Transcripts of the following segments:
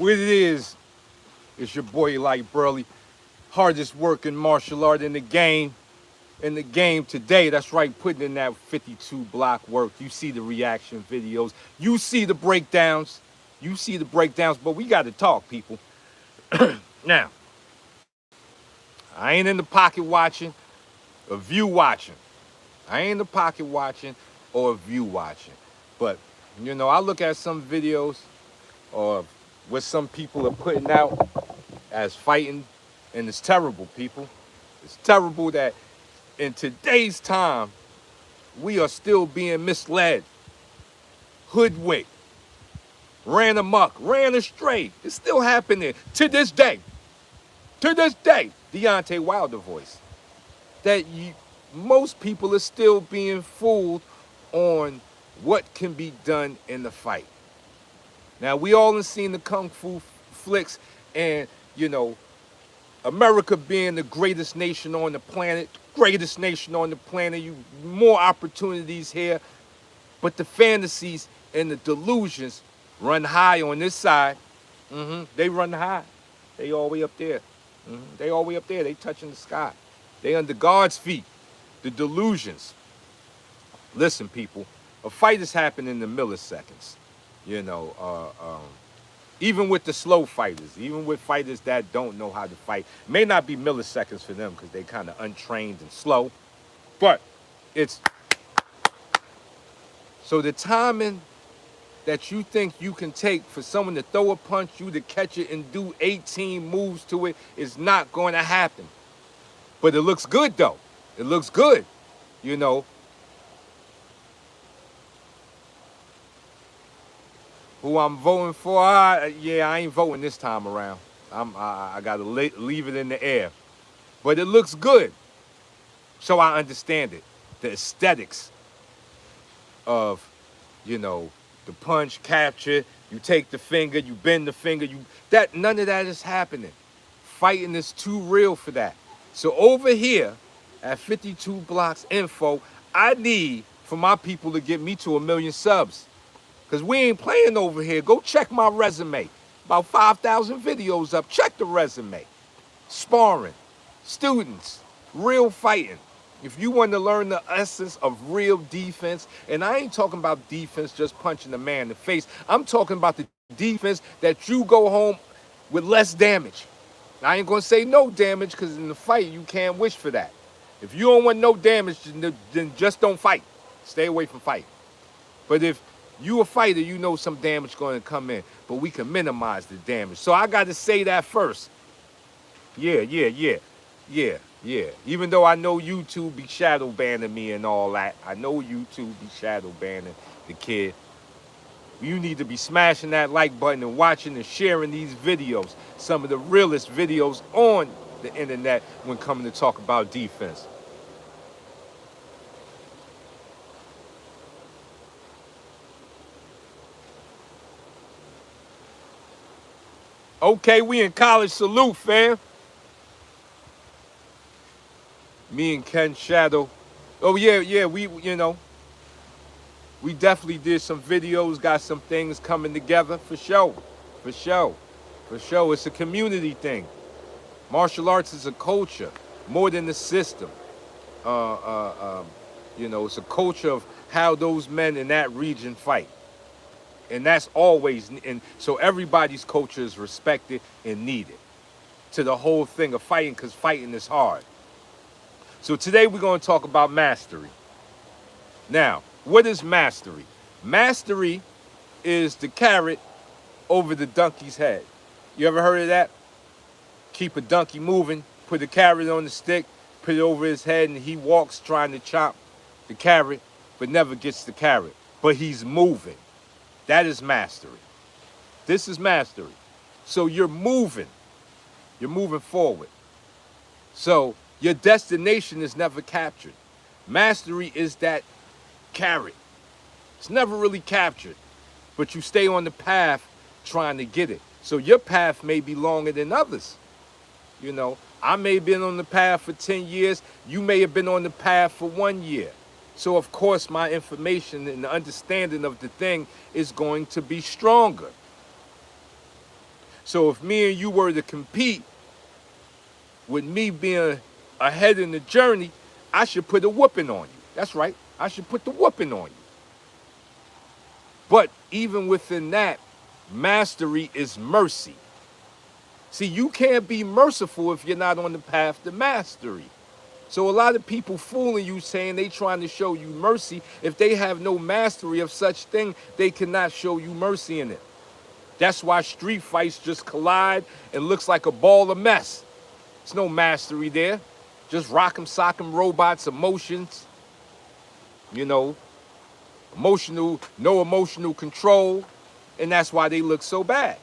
What it is, it's your boy Lyte Burly, hardest working martial art in the game. In the game today, that's right, putting in that 52 block work. You see the reaction videos, you see the breakdowns, but we got to talk, people. Now, I ain't in the pocket watching or view watching. I ain't in the pocket watching or view watching. But, I look at some videos or what some people are putting out as fighting, and it's terrible, people. It's terrible that in today's time, we are still being misled, hoodwinked, ran amok, ran astray. It's still happening to this day. To this day, Deontay Wilder voice. That most people are still being fooled on what can be done in the fight. Now, we all have seen the Kung Fu flicks and, America being the greatest nation on the planet, you more opportunities here, but the fantasies and the delusions run high on this side. They run high. They all the way up there. They all the way up there. They touching the sky. They under God's feet. The delusions. Listen, people, a fight is happening in milliseconds. Even with the slow fighters, even with fighters that don't know how to fight, it may not be milliseconds for them because they kind of untrained and slow, but it's so the timing that you think you can take for someone to throw a punch, you to catch it and do 18 moves to it is not going to happen. But it looks good though. It looks good, Who I'm voting for? I ain't voting this time around. I gotta leave it in the air, but it looks good, so I understand it. The aesthetics of, the punch capture. You take the finger, you bend the finger. None of that is happening. Fighting is too real for that. So over here at 52 Blocks Info, I need for my people to get me to 1 million subs. Because we ain't playing over here. Go check my resume. About 5,000 videos up. Check the resume. Sparring, students, real fighting. If you want to learn the essence of real defense, and I ain't talking about defense just punching a man in the face. I'm talking about the defense that you go home with less damage. I ain't going to say no damage because in the fight, you can't wish for that. If you don't want no damage, then just don't fight. Stay away from fighting. But if you a fighter, you know some damage going to come in, but we can minimize the damage. So I got to say that first. Yeah. Even though I know YouTube be shadow banning me and all that. I know YouTube be shadow banning the kid. You need to be smashing that like button and watching and sharing these videos. Some of the realest videos on the internet when coming to talk about defense. Okay, we in college. Salute, fam. Me and Ken Shadow. Oh, yeah, we definitely did some videos, got some things coming together for sure. It's a community thing. Martial arts is a culture, more than a system. It's a culture of how those men in that region fight. And that's always, and so everybody's culture is respected and needed to the whole thing of fighting, because fighting is hard. So today we're going to talk about mastery. Now, what is mastery? Mastery is the carrot over the donkey's head. You ever heard of that? Keep a donkey moving, put the carrot on the stick, put it over his head, and he walks trying to chop the carrot, but never gets the carrot. But he's moving. That is mastery. This is mastery. So you're moving. You're moving forward. So your destination is never captured. Mastery is that carrot. It's never really captured, but you stay on the path trying to get it. So your path may be longer than others. I may have been on the path for 10 years. You may have been on the path for 1 year. So, of course, my information and the understanding of the thing is going to be stronger. So if me and you were to compete, with me being ahead in the journey, I should put a whooping on you. That's right. I should put the whooping on you. But even within that, mastery is mercy. See, you can't be merciful if you're not on the path to mastery. So a lot of people fooling you saying they trying to show you mercy. If they have no mastery of such thing, they cannot show you mercy in it. That's why street fights just collide and looks like a ball of mess. There's no mastery there. Just rock'em sock'em robots, emotions, you know, no emotional control, and that's why they look so bad.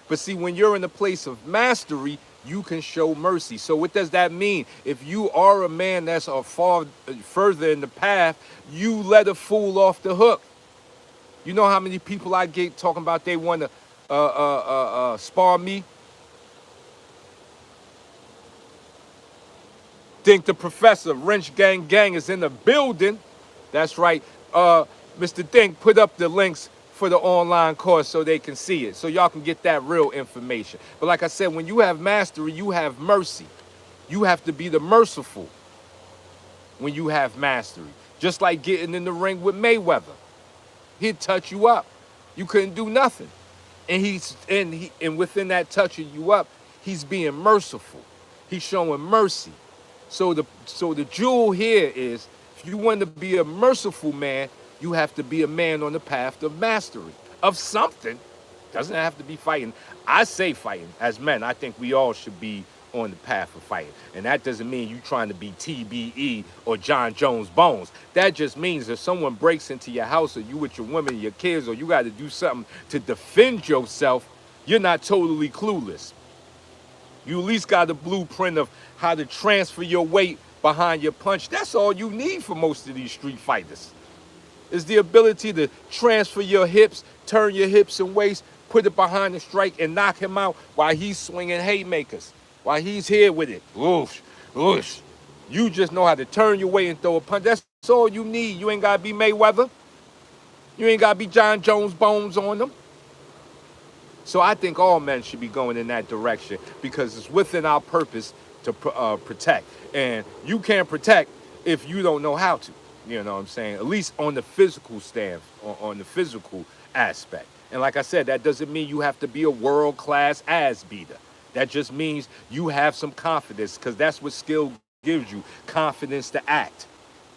But see, when you're in a place of mastery, you can show mercy. So what does that mean? If you are a man that's far further in the path, you let a fool off the hook. You know how many people I get talking about they want to spar me? Think the professor, Wrench Gang Gang, is in the building. That's right. Mr. Think, put up the links for the online course so they can see it, so y'all can get that real information. But like I said, when you have mastery, you have mercy. You have to be the merciful when you have mastery. Just like getting in the ring with Mayweather. He'd touch you up. You couldn't do nothing. And within that touching you up, he's being merciful. He's showing mercy. So the jewel here is, if you want to be a merciful man, you have to be a man on the path of mastery of something. Doesn't have to be fighting. I say fighting. As men, I think we all should be on the path of fighting. And that doesn't mean you trying to be TBE or John Jones Bones. That just means if someone breaks into your house, or you with your women, your kids, or you got to do something to defend yourself, you're not totally clueless. You at least got a blueprint of how to transfer your weight behind your punch. That's all you need for most of these street fighters. Is the ability to transfer your hips, turn your hips and waist, put it behind the strike, and knock him out while he's swinging haymakers, while he's here with it. Whoosh, whoosh. You just know how to turn your weight and throw a punch. That's all you need. You ain't got to be Mayweather. You ain't got to be John Jones Bones on them. So I think all men should be going in that direction, because it's within our purpose to protect. And you can't protect if you don't know how to. You know what I'm saying? At least on the physical stance, on the physical aspect. And like I said, that doesn't mean you have to be a world-class ass beater. That just means you have some confidence, because that's what skill gives you, confidence to act.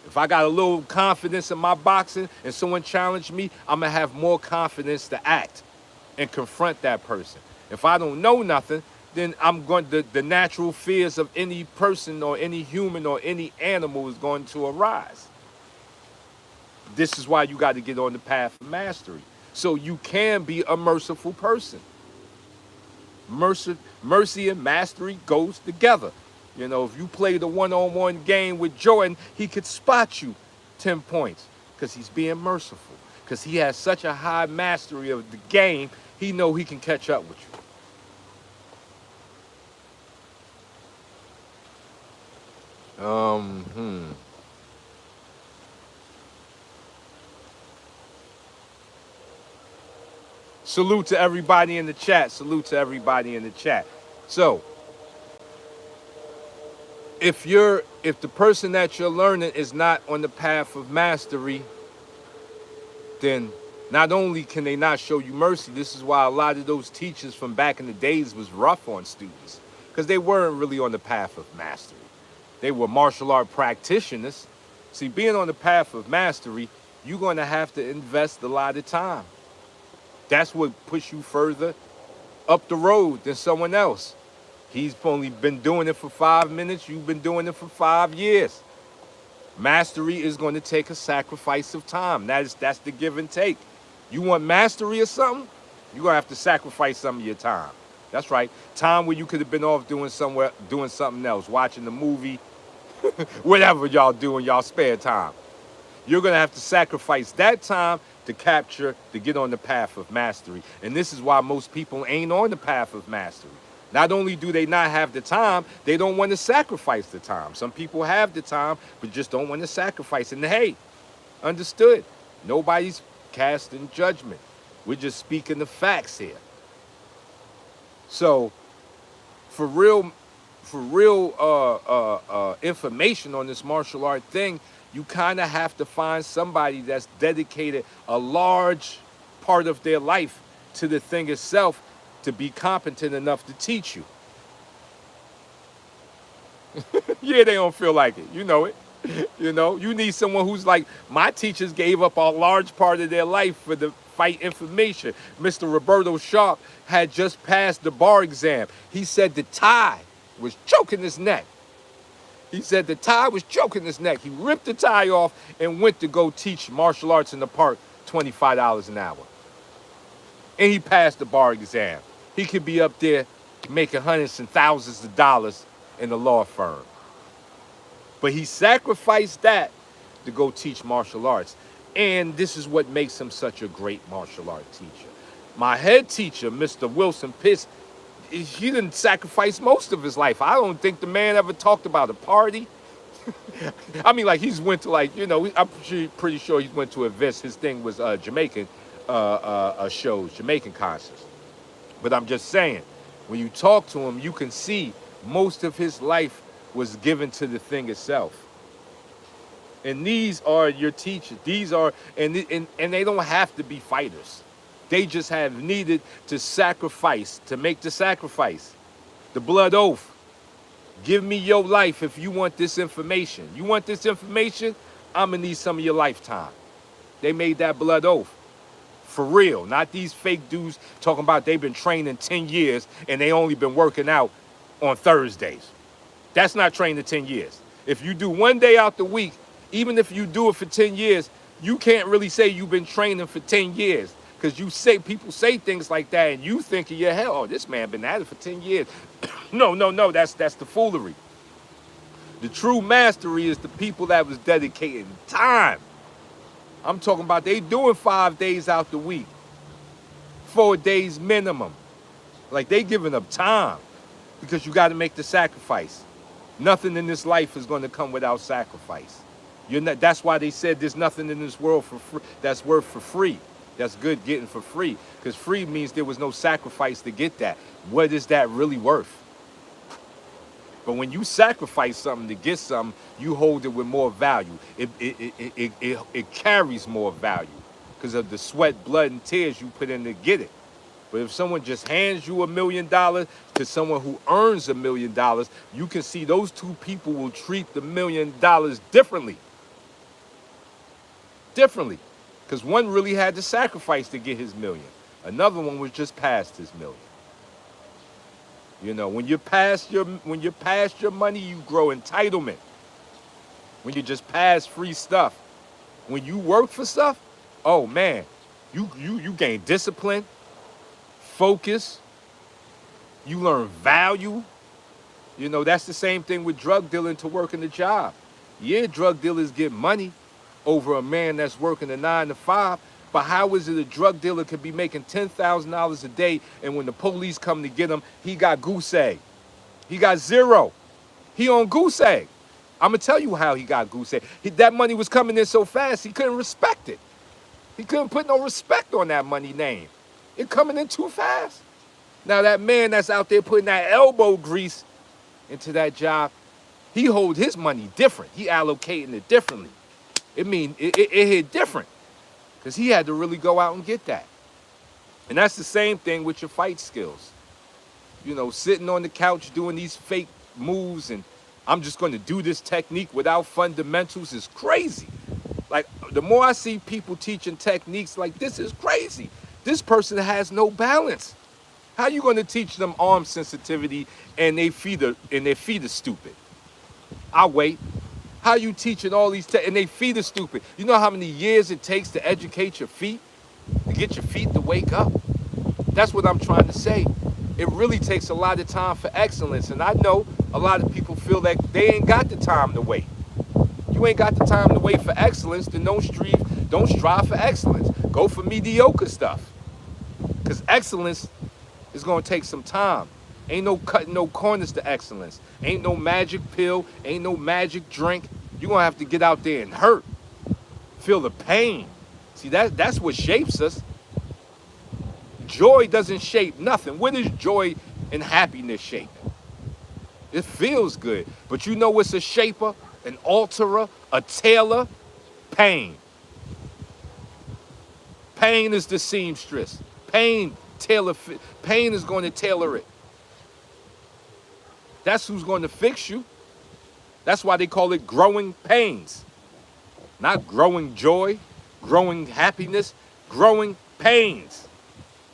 If I got a little confidence in my boxing and someone challenged me, I'm going to have more confidence to act and confront that person. If I don't know nothing, then the natural fears of any person or any human or any animal is going to arise. This is why you got to get on the path of mastery, so you can be a merciful person. Mercy and mastery goes together. You know, if you play the one-on-one game with Jordan, he could spot you 10 points because he's being merciful, because he has such a high mastery of the game, he know he can catch up with you. Salute to everybody in the chat. Salute to everybody in the chat. So, if the person that you're learning is not on the path of mastery, then not only can they not show you mercy, this is why a lot of those teachers from back in the days was rough on students, because they weren't really on the path of mastery. They were martial art practitioners. See, being on the path of mastery, you're going to have to invest a lot of time. That's what pushes you further up the road than someone else. He's only been doing it for 5 minutes. You've been doing it for 5 years. Mastery is going to take a sacrifice of time. That's the give and take. You want mastery or something? You're going to have to sacrifice some of your time. That's right. Time where you could have been off doing something else, watching the movie, whatever y'all do in y'all spare time. You're going to have to sacrifice that time to get on the path of mastery. And this is why most people ain't on the path of mastery. Not only do they not have the time, they don't want to sacrifice the time. Some people have the time, but just don't want to sacrifice. And hey, understood. Nobody's casting judgment. We're just speaking the facts here. So for real, information on this martial art thing, you kind of have to find somebody that's dedicated a large part of their life to the thing itself to be competent enough to teach you. Yeah, they don't feel like it. You know it. You know, you need someone who's like, my teachers gave up a large part of their life for the fight information. Mr. Roberto Sharp had just passed the bar exam. He said the tie was choking his neck. He said the tie was choking his neck. He ripped the tie off and went to go teach martial arts in the park, $25 an hour. And he passed the bar exam. He could be up there making hundreds and thousands of dollars in a law firm. But he sacrificed that to go teach martial arts. And this is what makes him such a great martial art teacher. My head teacher, Mr. Wilson Pitts, he didn't sacrifice most of his life. I don't think the man ever talked about a party. I mean, like, he's went to, like, you know, I'm pretty sure he went to events. His thing was Jamaican shows, Jamaican concerts. But I'm just saying, when you talk to him, you can see most of his life was given to the thing itself. And these are your teachers. These are, and they don't have to be fighters. They just have needed to sacrifice, to make the sacrifice. The blood oath. Give me your life if you want this information. You want this information? I'm going to need some of your lifetime. They made that blood oath. For real. Not these fake dudes talking about they've been training 10 years and they only been working out on Thursdays. That's not training 10 years. If you do one day out the week, even if you do it for 10 years, you can't really say you've been training for 10 years. Because you say, people say things like that and you think in your head, oh, this man been at it for 10 years. No, that's the foolery. The true mastery is the people that was dedicating time. I'm talking about they doing 5 days out the week. 4 days minimum. Like, they giving up time because you got to make the sacrifice. Nothing in this life is going to come without sacrifice. That's why they said there's nothing in this world for free, that's worth for free. That's good getting for free. Because free means there was no sacrifice to get that. What is that really worth? But when you sacrifice something to get something, you hold it with more value. It carries more value because of the sweat, blood, and tears you put in to get it. But if someone just hands you $1 million to someone who earns $1 million, you can see those two people will treat the $1 million differently. Differently. Because one really had to sacrifice to get his million. Another one was just past his million. You know, when you're past your money, you grow entitlement. When you just pass free stuff. When you work for stuff, oh man, you gain discipline, focus, you learn value. You know, that's the same thing with drug dealing to working the job. Yeah, drug dealers get money over a man that's working a 9 to 5, but how is it a drug dealer could be making $10,000 a day and when the police come to get him, he got goose egg. He got zero. He on goose egg. I'm going to tell you how he got goose egg. That money was coming in so fast, he couldn't respect it. He couldn't put no respect on that money name. It coming in too fast. Now that man that's out there putting that elbow grease into that job, he hold his money different. He allocating it differently. It hit different because he had to really go out and get that. And that's the same thing with your fight skills. You know, sitting on the couch doing these fake moves and I'm just going to do this technique without fundamentals is crazy. Like, the more I see people teaching techniques like this is crazy. This person has no balance. How you going to teach them arm sensitivity and their feet are stupid? I'll wait. How you teaching all these and they feet are stupid? You know how many years it takes to educate your feet? To get your feet to wake up? That's what I'm trying to say. It really takes a lot of time for excellence. And I know a lot of people feel that they ain't got the time to wait. You ain't got the time to wait for excellence, then don't strive for excellence. Go for mediocre stuff. Because excellence is going to take some time. Ain't no cutting no corners to excellence. Ain't no magic pill. Ain't no magic drink. You're going to have to get out there and hurt. Feel the pain. See, that's what shapes us. Joy doesn't shape nothing. Where does joy in happiness shape. It feels good. But you know what's a shaper, an alterer, a tailor? Pain. Pain is the seamstress. Pain is going to tailor it. That's who's going to fix you. That's why they call it growing pains. Not growing joy, growing happiness, growing pains.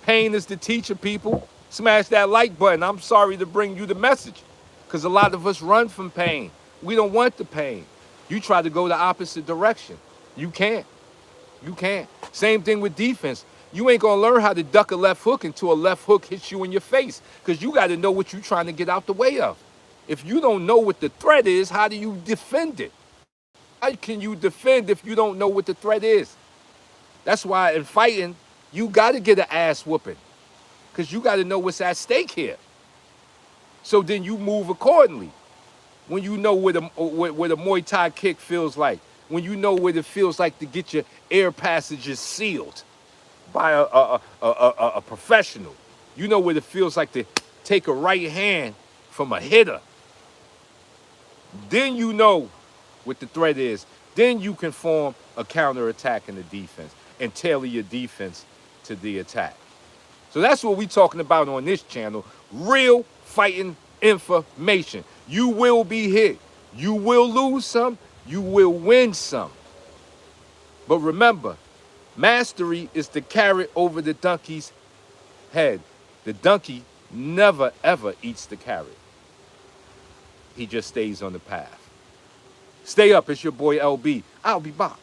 Pain is the teacher, people. Smash that like button. I'm sorry to bring you the message, because a lot of us run from pain. We don't want the pain. You try to go the opposite direction. You can't. You can't. Same thing with defense. You ain't going to learn how to duck a left hook until a left hook hits you in your face, because you got to know what you're trying to get out the way of. If you don't know what the threat is, how do you defend it? How can you defend if you don't know what the threat is? That's why in fighting, you got to get an ass whooping, because you got to know what's at stake here. So then you move accordingly. When you know what a Muay Thai kick feels like, when you know what it feels like to get your air passages sealed by a professional, you know what it feels like to take a right hand from a hitter. Then you know what the threat is. Then you can form a counterattack in the defense and tailor your defense to the attack. So that's what we're talking about on this channel. Real fighting information. You will be hit. You will lose some. You will win some. But remember, mastery is the carrot over the donkey's head. The donkey never, ever eats the carrot. He just stays on the path. Stay up. It's your boy LB. I'll be back.